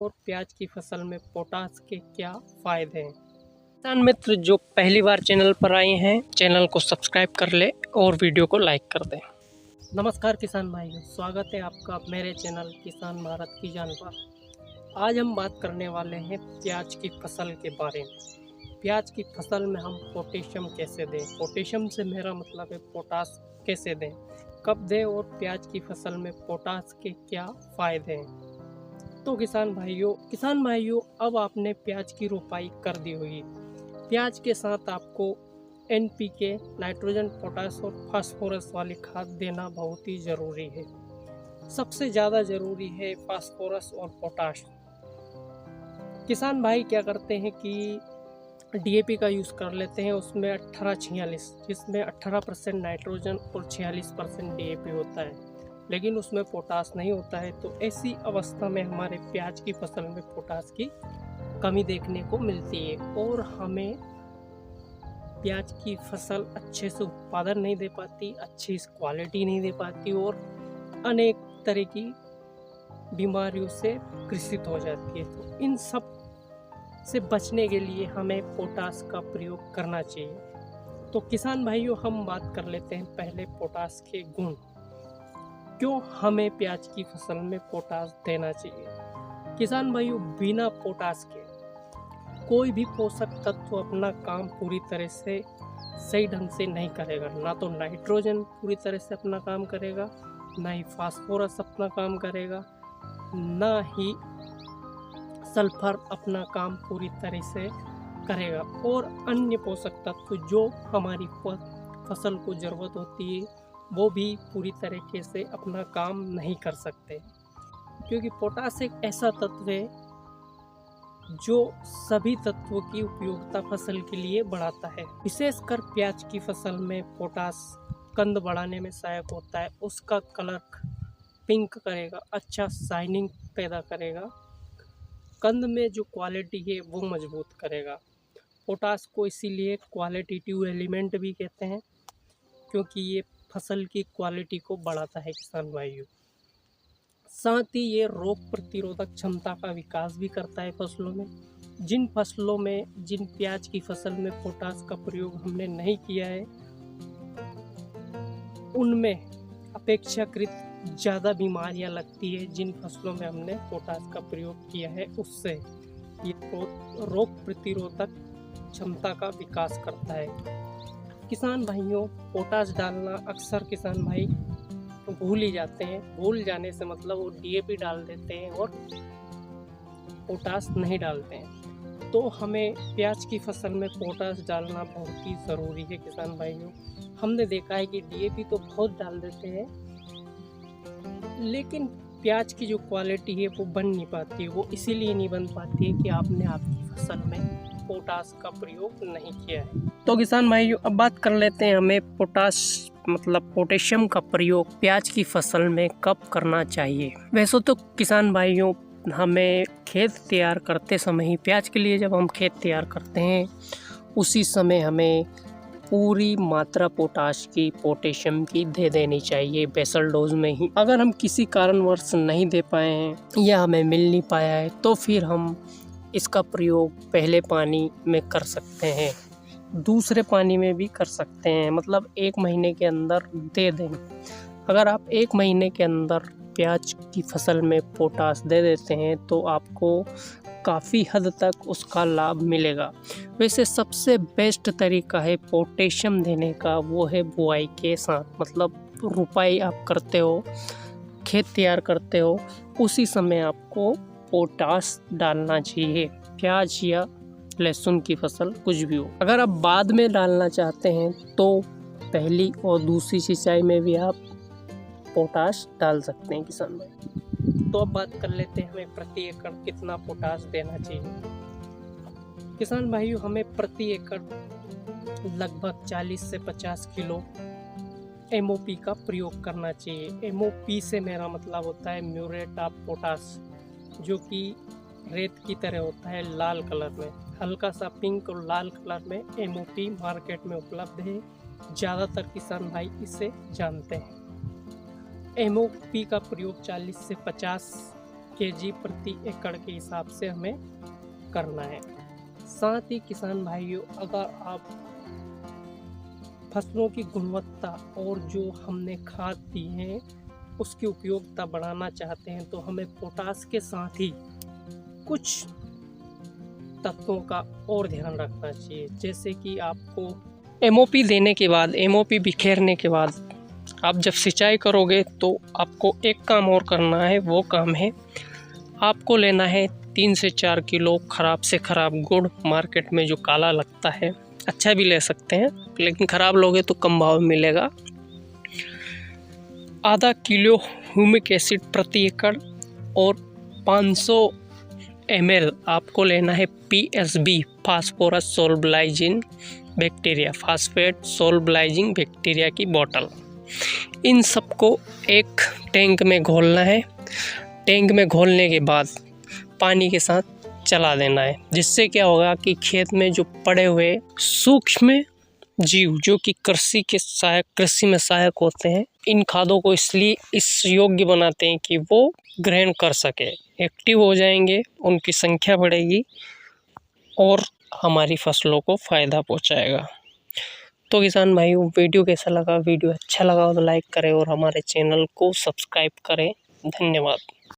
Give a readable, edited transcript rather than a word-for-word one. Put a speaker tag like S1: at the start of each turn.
S1: और प्याज की फसल में पोटाश के क्या फायदे हैं। किसान मित्र जो पहली बार चैनल पर आए हैं, चैनल को सब्सक्राइब कर ले और वीडियो को लाइक कर दें। नमस्कार किसान भाइयों, स्वागत है आपका मेरे चैनल किसान भारत की जान पर। आज हम बात करने वाले हैं प्याज की फसल के बारे में। प्याज की फसल में हम पोटेशियम कैसे दें, पोटेशियम से मेरा मतलब है पोटाश कैसे दें, कब दें और प्याज की फसल में पोटाश के क्या फायदे हैं। तो किसान भाइयों अब आपने प्याज की रोपाई कर दी होगी। प्याज के साथ आपको NPK, नाइट्रोजन, पोटाश और फास्फोरस वाली खाद देना बहुत ही ज़रूरी है। सबसे ज़्यादा ज़रूरी है फास्फोरस और पोटाश। किसान भाई क्या करते हैं कि DAP का यूज़ कर लेते हैं, उसमें 18-46, जिसमें 18% नाइट्रोजन और 46% DAP होता है, लेकिन उसमें पोटाश नहीं होता है। तो ऐसी अवस्था में हमारे प्याज की फसल में पोटाश की कमी देखने को मिलती है और हमें प्याज की फसल अच्छे से उत्पादन नहीं दे पाती, अच्छी क्वालिटी नहीं दे पाती और अनेक तरह की बीमारियों से ग्रसित हो जाती है। तो इन सब से बचने के लिए हमें पोटाश का प्रयोग करना चाहिए। तो किसान भाइयों हम बात कर लेते हैं पहले पोटाश के गुण। क्यों हमें प्याज की फसल में पोटाश देना चाहिए। किसान भाइयों बिना पोटाश के कोई भी पोषक तत्व अपना काम पूरी तरह से सही ढंग से नहीं करेगा। ना तो नाइट्रोजन पूरी तरह से अपना काम करेगा, ना ही फास्फोरस अपना काम करेगा, ना ही सल्फर अपना काम पूरी तरह से करेगा और अन्य पोषक तत्व जो हमारी फसल को ज़रूरत होती है वो भी पूरी तरीके से अपना काम नहीं कर सकते। क्योंकि पोटाश एक ऐसा तत्व है जो सभी तत्वों की उपयोगिता फसल के लिए बढ़ाता है। विशेषकर प्याज की फसल में पोटाश कंद बढ़ाने में सहायक होता है। उसका कलर पिंक करेगा, अच्छा शाइनिंग पैदा करेगा, कंद में जो क्वालिटी है वो मजबूत करेगा। पोटाश को इसीलिए क्वालिटेटिव एलिमेंट भी कहते हैं, क्योंकि ये फसल की क्वालिटी को बढ़ाता है किसान भाइयों। साथ ही ये रोग प्रतिरोधक क्षमता का विकास भी करता है फसलों में। जिन प्याज की फसल में पोटाश का प्रयोग हमने नहीं किया है उनमें अपेक्षाकृत ज़्यादा बीमारियां लगती है। जिन फसलों में हमने पोटाश का प्रयोग किया है उससे ये रोग प्रतिरोधक क्षमता का विकास करता है। किसान भाइयों पोटाश डालना अक्सर किसान भाई भूल ही जाते हैं। भूल जाने से मतलब वो DAP डाल देते हैं और पोटाश नहीं डालते हैं। तो हमें प्याज की फसल में पोटाश डालना बहुत ही ज़रूरी है किसान भाइयों। हमने देखा है कि DAP तो बहुत डाल देते हैं, लेकिन प्याज की जो क्वालिटी है वो बन नहीं पाती है। वो इसीलिए नहीं बन पाती है कि आपने आपकी फसल में पोटाश का प्रयोग नहीं किया है। तो किसान भाइयों अब बात कर लेते हैं हमें पोटेशियम का प्रयोग प्याज की फसल में कब करना चाहिए। वैसे तो किसान भाइयों हमें खेत तैयार करते समय ही, प्याज के लिए जब हम खेत तैयार करते हैं उसी समय हमें पूरी मात्रा पोटेशियम की दे देनी चाहिए बेसल डोज में ही। अगर हम किसी कारणवश नहीं दे पाए हैं या हमें मिल नहीं पाया है तो फिर हम इसका प्रयोग पहले पानी में कर सकते हैं, दूसरे पानी में भी कर सकते हैं, मतलब 1 महीने के अंदर दे दें। अगर आप 1 महीने के अंदर प्याज की फसल में पोटाश दे देते हैं तो आपको काफ़ी हद तक उसका लाभ मिलेगा। वैसे सबसे बेस्ट तरीका है पोटेशियम देने का वो है बुआई के साथ, मतलब रुपाई आप करते हो, खेत तैयार करते हो, उसी समय आपको पोटाश डालना चाहिए। प्याज या लहसुन की फसल कुछ भी हो। अगर आप बाद में डालना चाहते हैं तो पहली और दूसरी सिंचाई में भी आप पोटाश डाल सकते हैं किसान भाई। तो अब बात कर लेते हैं हमें प्रति एकड़ कितना पोटाश देना चाहिए। किसान भाइयों हमें प्रति एकड़ लगभग 40 से 50 किलो MOP का प्रयोग करना चाहिए। MOP से मेरा मतलब होता है म्यूरेट ऑफ पोटाश, जो कि रेत की तरह होता है, लाल कलर में, हल्का सा पिंक और लाल कलर में MOP मार्केट में उपलब्ध है। ज़्यादातर किसान भाई इसे जानते हैं। MOP का प्रयोग 40 से 50 केजी प्रति एकड़ के हिसाब से हमें करना है। साथ ही किसान भाइयों, अगर आप फसलों की गुणवत्ता और जो हमने खाद दी है उसकी उपयोगिता बढ़ाना चाहते हैं तो हमें पोटास के साथ ही कुछ तत्वों का और ध्यान रखना चाहिए। जैसे कि आपको एमओपी देने के बाद, एमओपी बिखेरने के बाद आप जब सिंचाई करोगे तो आपको एक काम और करना है। वो काम है आपको लेना है 3 से 4 किलो ख़राब से ख़राब गुड़। मार्केट में जो काला लगता है, अच्छा भी ले सकते हैं लेकिन ख़राब लोगे तो कम भाव में मिलेगा। आधा किलो ह्यूमिक एसिड प्रति एकड़ और 500 ml आपको लेना है PSB, phosphorus solubilizing bacteria, phosphate solubilizing bacteria की बोतल। इन सबको एक टैंक में घोलना है। टैंक में घोलने के बाद पानी के साथ चला देना है, जिससे क्या होगा कि खेत में जो पड़े हुए सूक्ष्म जीव जो कि कृषि में सहायक होते हैं, इन खादों को इसलिए इस योग्य बनाते हैं कि वो ग्रहण कर सके, एक्टिव हो जाएंगे, उनकी संख्या बढ़ेगी और हमारी फसलों को फ़ायदा पहुंचाएगा। तो किसान भाइयों, वीडियो कैसा लगा? वीडियो अच्छा लगा तो लाइक करें और हमारे चैनल को सब्सक्राइब करें। धन्यवाद।